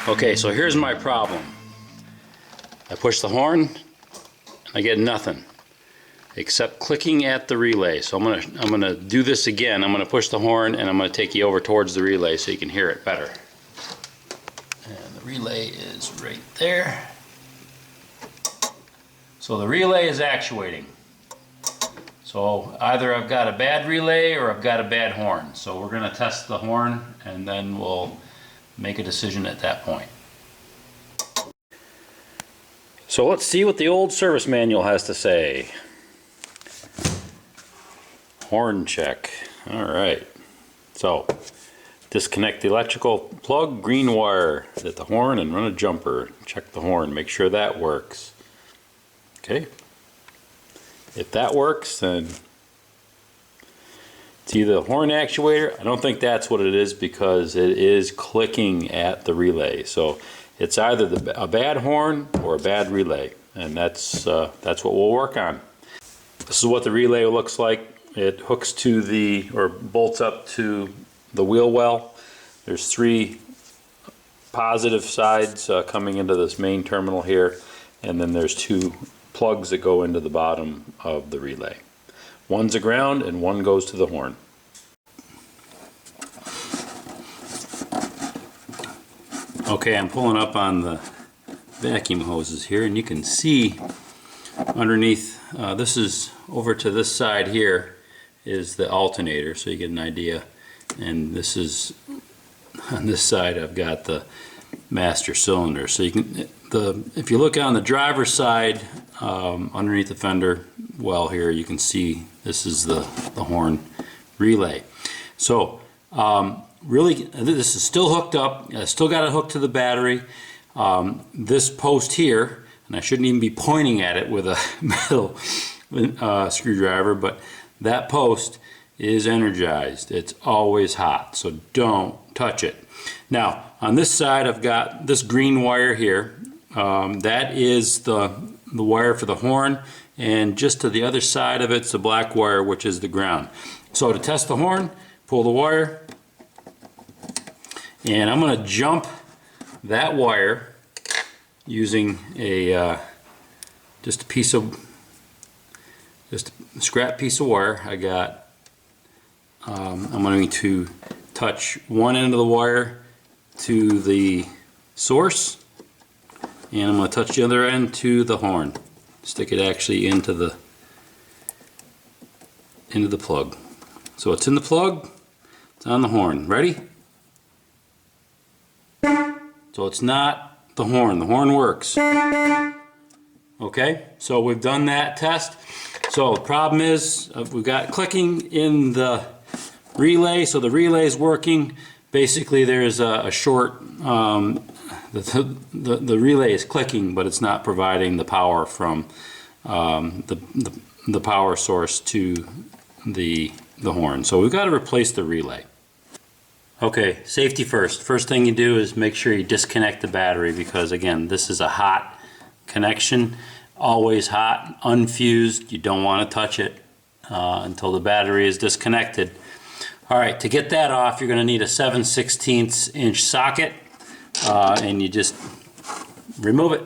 Okay, so here's my problem. I push the horn, and I get nothing except clicking at the relay. So I'm gonna do this again. I'm gonna push the horn, and I'm gonna take you over towards the relay so you can hear it better. And the relay is right there. So the relay is actuating. So either I've got a bad relay or I've got a bad horn. So we're gonna test the horn, and then we'll make a decision at that point. So let's see what the old service manual has to say. Horn check. Alright. So, disconnect the electrical plug, green wire at the horn, and run a jumper. Check the horn, make sure that works. Okay. If that works, then it's either the horn actuator. I don't think that's what it is because it is clicking at the relay. So it's either a bad horn or a bad relay, and that's what we'll work on. This is what the relay looks like. It hooks to the, or bolts up to the wheel well. There's 3 positive sides coming into this main terminal here, and then there's 2 plugs that go into the bottom of the relay. One's a ground and one goes to the horn. Okay, I'm pulling up on the vacuum hoses here, and you can see underneath, this is over to this side here is the alternator, so you get an idea. And this is, on this side I've got the master cylinder. So you can, if you look on the driver's side, underneath the fender well here, you can see this is the horn relay. So really, this is still hooked up. I still got it hooked to the battery. This post here, and I shouldn't even be pointing at it with a metal screwdriver, but that post is energized. It's always hot, so don't touch it. Now, on this side, I've got this green wire here. That is the wire for the horn, and just to the other side of it's the black wire, which is the ground. So to test the horn, pull the wire, and I'm going to jump that wire using a just a scrap piece of wire. I got. I'm going to touch one end of the wire to the source, and I'm going to touch the other end to the horn. Stick it actually into the plug. So it's in the plug. It's on the horn. Ready? So it's not the horn. The horn works. Okay, so we've done that test. So the problem is we've got clicking in the relay, so the relay is working. Basically there's a short, the relay is clicking, but it's not providing the power from the power source to the horn. So we've got to replace the relay. Okay, safety first. First thing you do is make sure you disconnect the battery, because again, this is a hot connection. Always hot, unfused. You don't want to touch it until the battery is disconnected. Alright, to get that off, you're going to need a 7/16 inch socket, and you just remove it.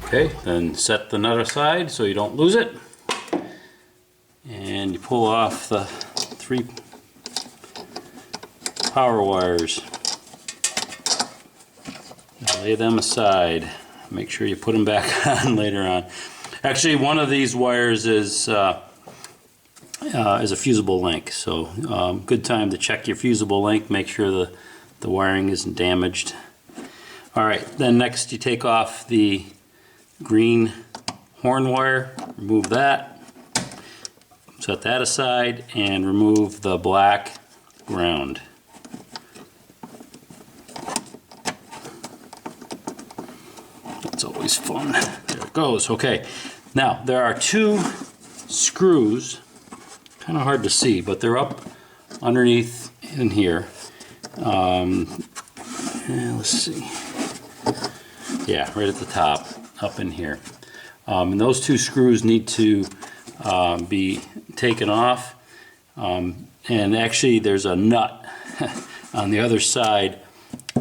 Okay, then set the nut aside so you don't lose it, and you pull off the 3 power wires. Lay them aside. Make sure you put them back on later on. Actually, one of these wires is a fusible link, so good time to check your fusible link. Make sure the wiring isn't damaged. All right, then next you take off the green horn wire, remove that, set that aside, and remove the black ground. That's always fun. There it goes. Okay, now there are 2 screws kind of hard to see, but they're up underneath in here. Let's see. Yeah, right at the top, up in here. And those two screws need to be taken off. And actually there's a nut on the other side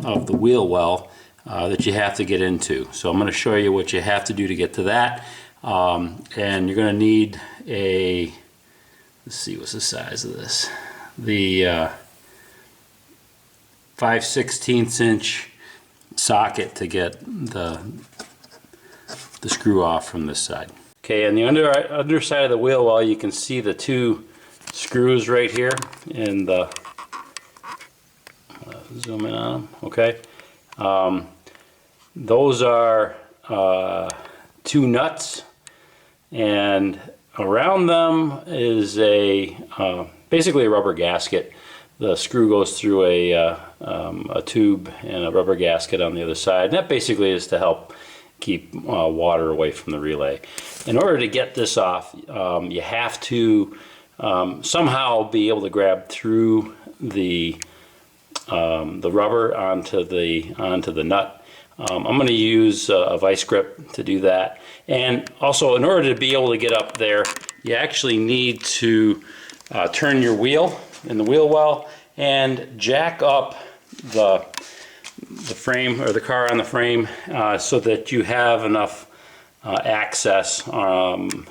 of the wheel well that you have to get into. So I'm going to show you what you have to do to get to that. And you're going to need a, let's see, what's the size of this? The 5/16 inch socket to get the screw off from this side. Okay, on the underside of the wheel well, you can see the two screws right here in the zoom in on them. Okay, those are two nuts, and around them is a basically a rubber gasket. The screw goes through a tube and a rubber gasket on the other side, and that basically is to help keep water away from the relay. In order to get this off, you have to somehow be able to grab through the rubber onto the nut. I'm going to use a vice grip to do that. And also, in order to be able to get up there, you actually need to turn your wheel in the wheel well and jack up the frame, or the car on the frame, so that you have enough access, arm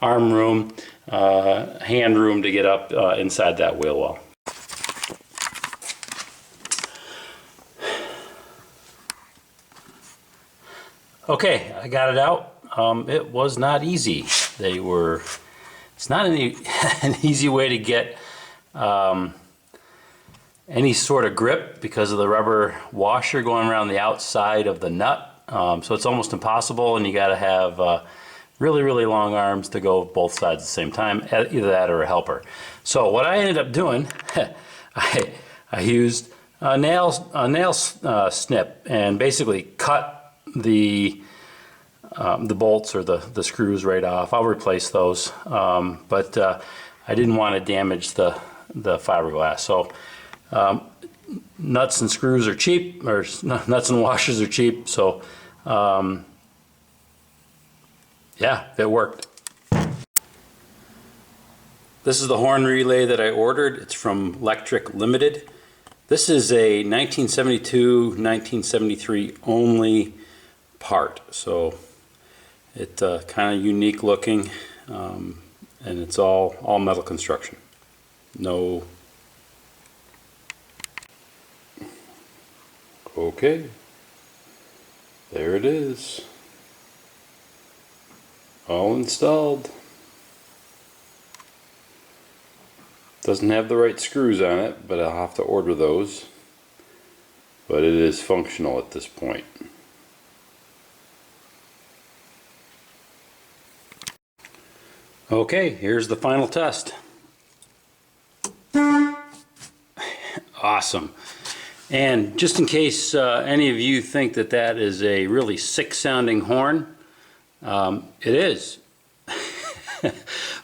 room, hand room to get up inside that wheel well. Okay, I got it out. It was not easy. It's not an easy way to get any sort of grip because of the rubber washer going around the outside of the nut. So it's almost impossible, and you got to have really, really long arms to go both sides at the same time, either that or a helper. So what I ended up doing, I used a nail snip and basically cut the bolts or the screws right off. I'll replace those, but I didn't want to damage the fiberglass. So nuts and screws are cheap, or nuts and washers are cheap, so yeah, it worked. This is the horn relay that I ordered. It's from Lectric Limited. This is a 1972-1973 only part, so it's kind of unique looking, and it's all metal construction. No. Okay, there it is, all installed. Doesn't have the right screws on it, but I'll have to order those, but it is functional at this point. Okay, here's the final test. Awesome. And just in case any of you think that that is a really sick sounding horn, it is.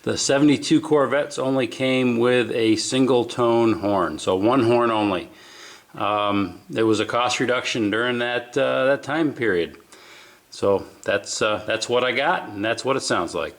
The 72 Corvettes only came with a single tone horn, so one horn only. There was a cost reduction during that time period. So that's what I got, and that's what it sounds like.